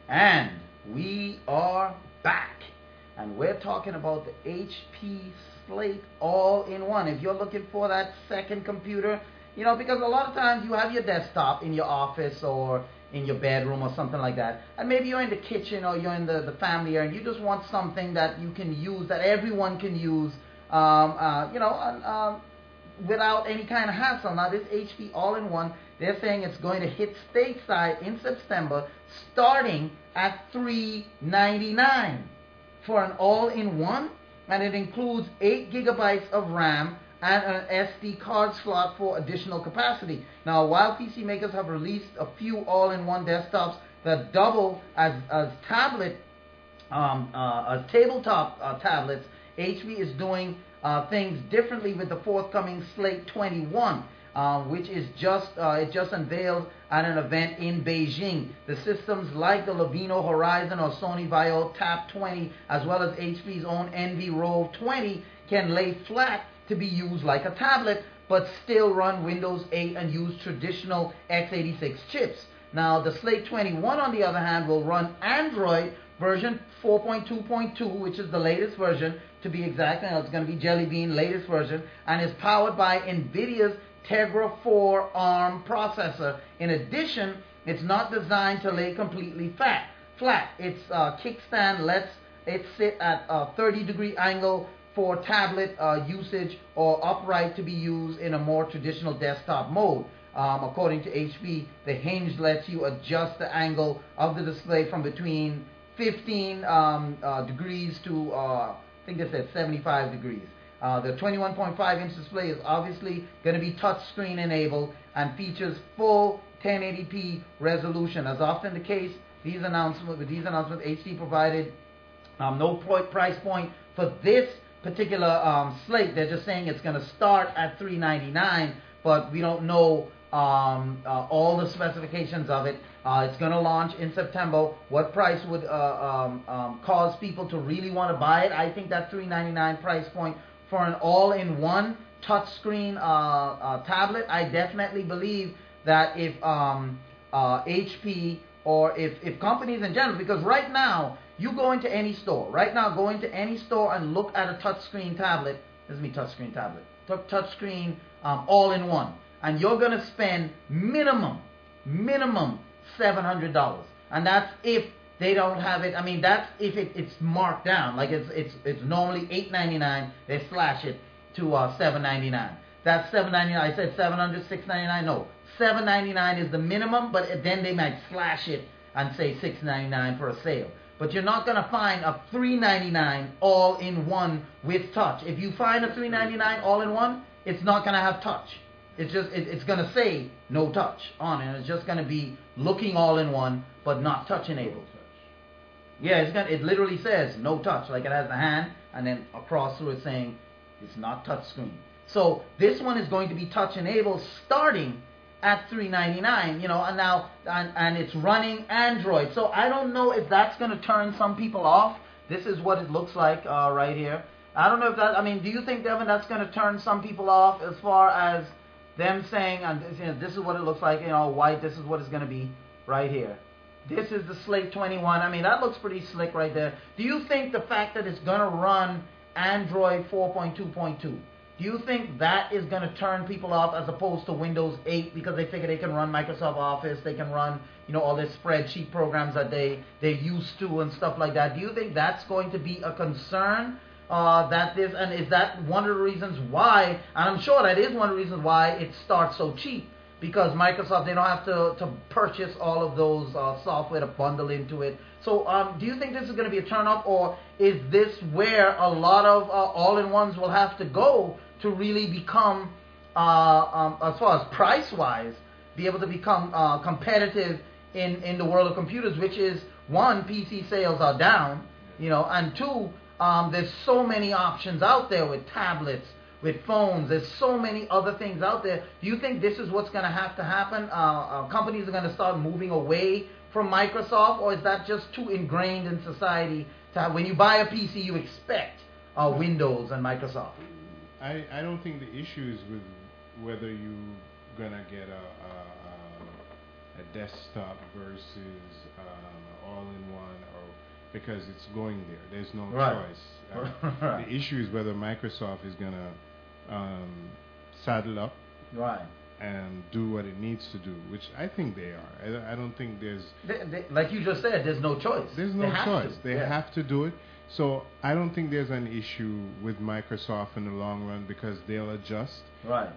And we are back. And we're talking about the HP Slate all-in-one. If you're looking for that second computer, you know, because a lot of times you have your desktop in your office or in your bedroom or something like that, and maybe you're in the kitchen or you're in the family area and you just want something that you can use, that everyone can use, without any kind of hassle. Now this HP all-in-one, they're saying it's going to hit stateside in September starting at $399 for an all-in-one, and it includes 8 gigabytes of RAM and an SD card slot for additional capacity. Now, while PC makers have released a few all-in-one desktops that double as tabletop tablets, HP is doing things differently with the forthcoming Slate 21, which is just unveiled at an event in Beijing. The systems like the Lenovo Horizon or Sony Vaio Tap 20, as well as HP's own Envy Rove 20, can lay flat to be used like a tablet, but still run Windows 8 and use traditional x86 chips. Now, the Slate 21, on the other hand, will run Android version 4.2.2, which is the latest version, to be exact. And it's going to be Jelly Bean latest version, and is powered by NVIDIA's Tegra 4 ARM processor. In addition, it's not designed to lay completely flat. Its kickstand lets it sit at a 30-degree angle for tablet usage, or upright to be used in a more traditional desktop mode. According to HP, the hinge lets you adjust the angle of the display from between 15 degrees to, I think they said 75 degrees. The 21.5-inch display is obviously going to be touchscreen enabled and features full 1080p resolution. As often the case, with these announcements, HP provided no price point for this particular slate. They're just saying it's going to start at $399, but we don't know all the specifications of it. It's going to launch in September. What price would cause people to really want to buy it? I think that $399 price point for an all-in-one touchscreen tablet, I definitely believe that if HP or if companies in general, because right now, you go into any store. Right now, go into any store and look at a touchscreen tablet. This is me touchscreen tablet. Touchscreen all-in-one. And you're going to spend minimum $700. And that's if they don't have it. I mean, that's if it's marked down. Like it's normally $899. They slash it to $799. That's $799. I said $700, $699. No, $799 is the minimum. But then they might slash it and say $699 for a sale. But you're not going to find a $399 all-in-one with touch. If you find a $399 all-in-one, it's not going to have touch. It's just it's going to say no touch on it. It's just going to be looking all-in-one, but not touch enabled. Yeah, it literally says no touch, like it has the hand, and then across through it saying it's not touch screen. So this one is going to be touch enabled starting at $399, you know, and it's running Android. So I don't know if that's going to turn some people off. This is what it looks like right here. I don't know if that, I mean, do you think, Devin, that's going to turn some people off as far as them saying, you know, this is what it looks like, you know, white, this is what it's going to be right here. This is the Slate 21. I mean, that looks pretty slick right there. Do you think the fact that it's going to run Android 4.2.2, do you think that is going to turn people off as opposed to Windows 8 because they figure they can run Microsoft Office, they can run, you know, all their spreadsheet programs that they're used to and stuff like that? Do you think that's going to be a concern? And is that one of the reasons why, and I'm sure that is one of the reasons why it starts so cheap, because Microsoft, they don't have to purchase all of those software to bundle into it. So do you think this is going to be a turn up, or is this where a lot of all-in-ones will have to go to really become, as far as price-wise, be able to become competitive in the world of computers, which is, one, PC sales are down, you know, and two, there's so many options out there with tablets, with phones. There's so many other things out there. Do you think this is what's going to happen? Companies are going to start moving away from Microsoft, or is that just too ingrained in society to have, when you buy a PC, you expect Windows and Microsoft? I don't think the issue is with whether you're going to get a desktop versus all-in-one, or because it's going there. There's no choice. The issue is whether Microsoft is gonna saddle up, and do what it needs to do, which I think they are. I don't think there's... like you just said, there's no choice. There's no choice. They have to do it. So I don't think there's an issue with Microsoft in the long run because they'll adjust. Right.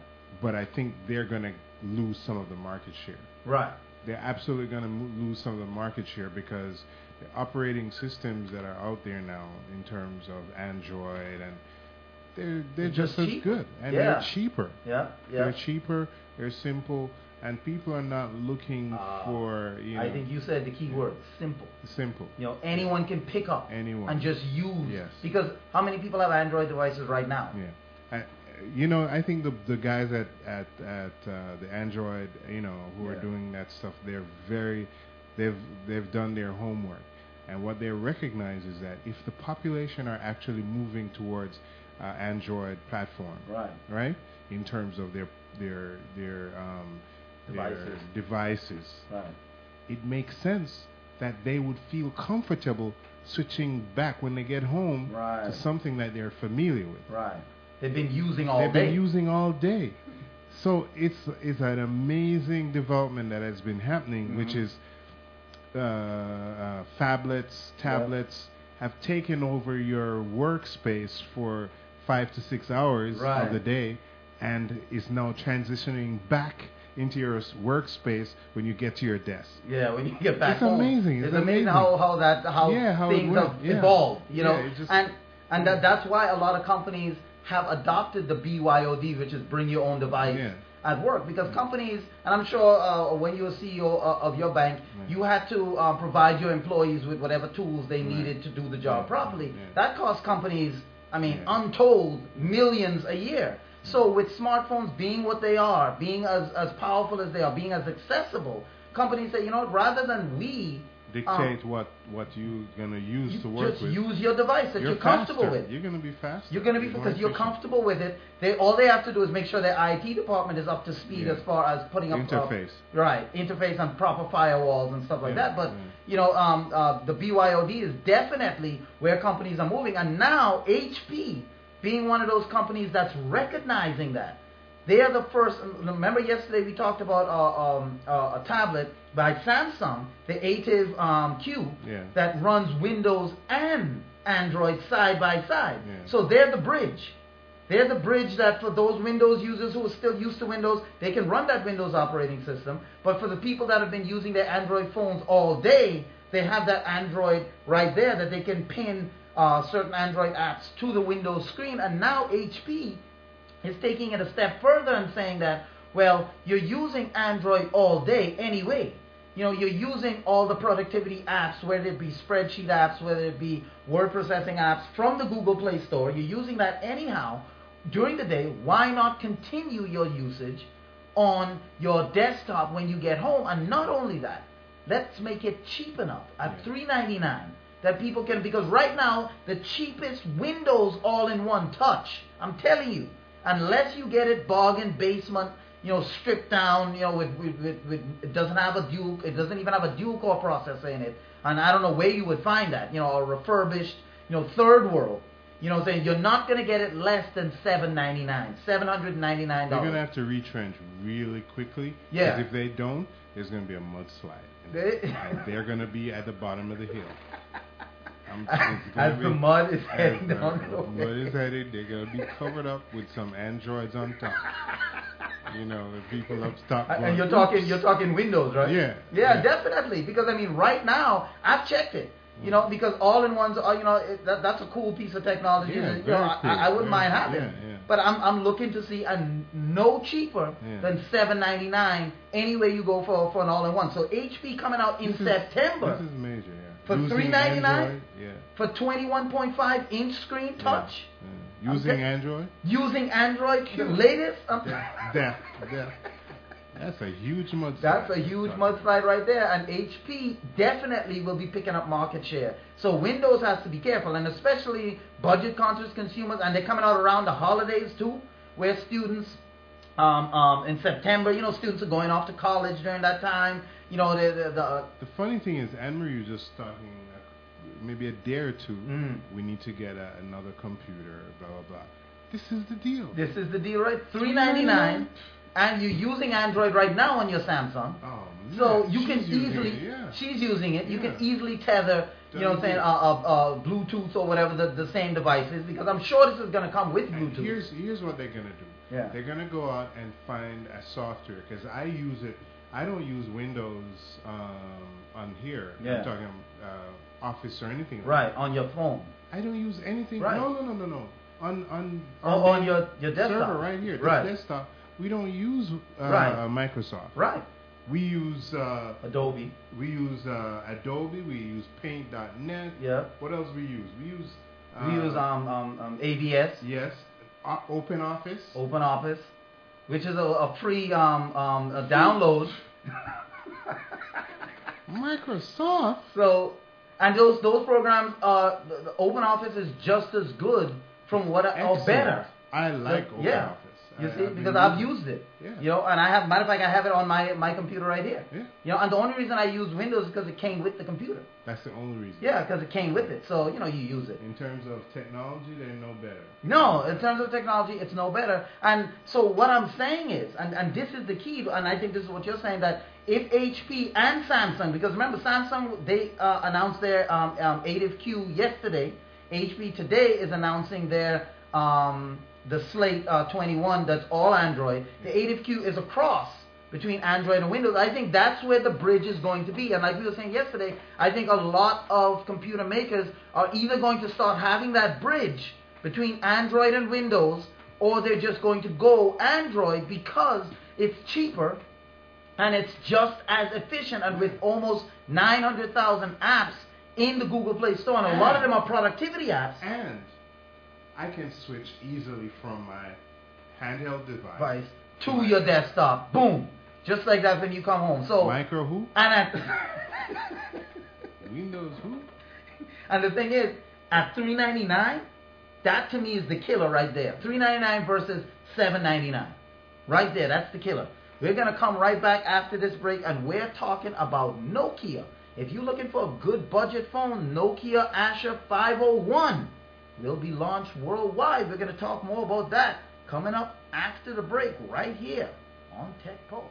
But I think they're going to lose some of the market share. Right. They're absolutely going to lose some of the market share because the operating systems that are out there now in terms of Android, and they're just as good, and they're cheaper. They're cheaper. They're simple, and people are not looking for, I think you said the key word, simple. Simple. Anyone can pick up and just use. Yes. Because how many people have Android devices right now? Yeah. I think the guys at the Android, who are doing that stuff, they've done their homework, and what they recognize is that if the population are actually moving towards Android platform, right, in terms of their devices, it makes sense that they would feel comfortable switching back when they get home to something that they're familiar with. They've been using all day. So it's an amazing development that has been happening, which is phablets, tablets have taken over your workspace for 5 to 6 hours of the day, and is now transitioning back into your workspace when you get to your desk. Yeah, when you get back home. Amazing. It's amazing how things have evolved. And that's why a lot of companies have adopted the BYOD, which is bring your own device at work, because companies, and I'm sure when you were CEO of your bank, you had to provide your employees with whatever tools they needed to do the job properly. That cost companies, untold millions a year. So with smartphones being what they are, being as powerful as they are, being as accessible, companies say, rather than we dictate what you're going to use to work with. Just use your device that you're comfortable with. You're going to be faster. You're going to be, because you're comfortable with it. All they have to do is make sure their IT department is up to speed as far as putting up interface. Interface and proper firewalls and stuff like that. But the BYOD is definitely where companies are moving, and now HP being one of those companies that's recognizing that. They are the first. Remember yesterday we talked about a tablet by Samsung, the Ative Q, that runs Windows and Android side by side. So they're the bridge. They're the bridge that for those Windows users who are still used to Windows, they can run that Windows operating system. But for the people that have been using their Android phones all day, they have that Android right there that they can pin certain Android apps to the Windows screen. And now HP is taking it a step further and saying that, well, you're using Android all day anyway. You're using all the productivity apps, whether it be spreadsheet apps, whether it be word processing apps from the Google Play Store. You're using that anyhow during the day. Why not continue your usage on your desktop when you get home? And not only that, let's make it cheap enough at $3.99 that people can, because right now the cheapest Windows all-in-one touch, I'm telling you, unless you get it bargain basement, stripped down, with it doesn't have a dual, it doesn't even have a dual core processor in it, and I don't know where you would find that, a refurbished, third world, saying you're not going to get it less than $799. They're going to have to retrench really quickly. Because if they don't, there's going to be a mudslide, and they're going to be at the bottom of the hill. As the mud is heading down the way. Mud is headed, they're going to be covered up with some Androids on top. The people up top. And you're talking Windows, right? Yeah, definitely. Because right now I've checked it. Because all-in-ones are, that's a cool piece of technology. I wouldn't mind having it. But I'm looking to see no cheaper than $7.99 anywhere you go for an all-in-one. So HP coming out in September. This is major, For $3.99? For 21.5 inch screen touch? Using Android? Using Android, the latest? That's a huge mudslide. That's a huge mudslide right there. And HP definitely will be picking up market share. So Windows has to be careful, and especially budget conscious consumers, and they're coming out around the holidays too, where students in September. You know, students are going off to college during that time. You know, the funny thing is, Anne-Marie was just talking maybe a day or two. We need to get another computer, blah blah blah. This is the deal. This is the deal, right? $399, and you're using Android right now on your Samsung. Oh, man. So you can She's easily, using it, yeah. she's using it. You can easily tether, you know what I'm saying, Bluetooth or whatever the same devices, because I'm sure this is going to come with Bluetooth. And here's what they're going to do. Yeah. They're going to go out and find a software, because I use it. I don't use Windows on here. Yeah. I'm talking Office or anything. Right, on your phone. I don't use anything. Right. No. On your desktop. server right here. Right. This desktop. We don't use Microsoft. Right. We use Adobe. We use Adobe. We use Paint.net. Yeah. What else we use? We use AVS. Yes. Open Office. Open Office, which is a free a download. Microsoft. So, and those programs, the Open Office is just as good from what or better. I like Open Office. You see, because I've used it. Yeah. You know, and matter of fact, I have it on my computer right here. Yeah. You know, and the only reason I use Windows is because it came with the computer. That's the only reason. Yeah, because it came with it. So, you know, you use it. In terms of technology, they're no better. No, in terms of technology, it's no better. And so what I'm saying is, and this is the key, and I think this is what you're saying, that if HP and Samsung, because remember Samsung, they announced their AtiveQ yesterday. HP today is announcing their the Slate 21 that's all Android. The AtiveQ is a cross between Android and Windows. I think that's where the bridge is going to be. And like we were saying yesterday, I think a lot of computer makers are either going to start having that bridge between Android and Windows, or they're just going to go Android because it's cheaper and it's just as efficient, and with almost 900,000 apps in the Google Play Store, and a lot of them are productivity apps. And I can switch easily from my handheld device to your desktop. Boom. Just like that when you come home. So Micro who? And Windows who? And the thing is, at $399, that to me is the killer right there. $399 versus $799. Right there, that's the killer. We're going to come right back after this break, and we're talking about Nokia. If you're looking for a good budget phone, Nokia Asher 501 will be launched worldwide. We're going to talk more about that coming up after the break right here on Tech Pulse.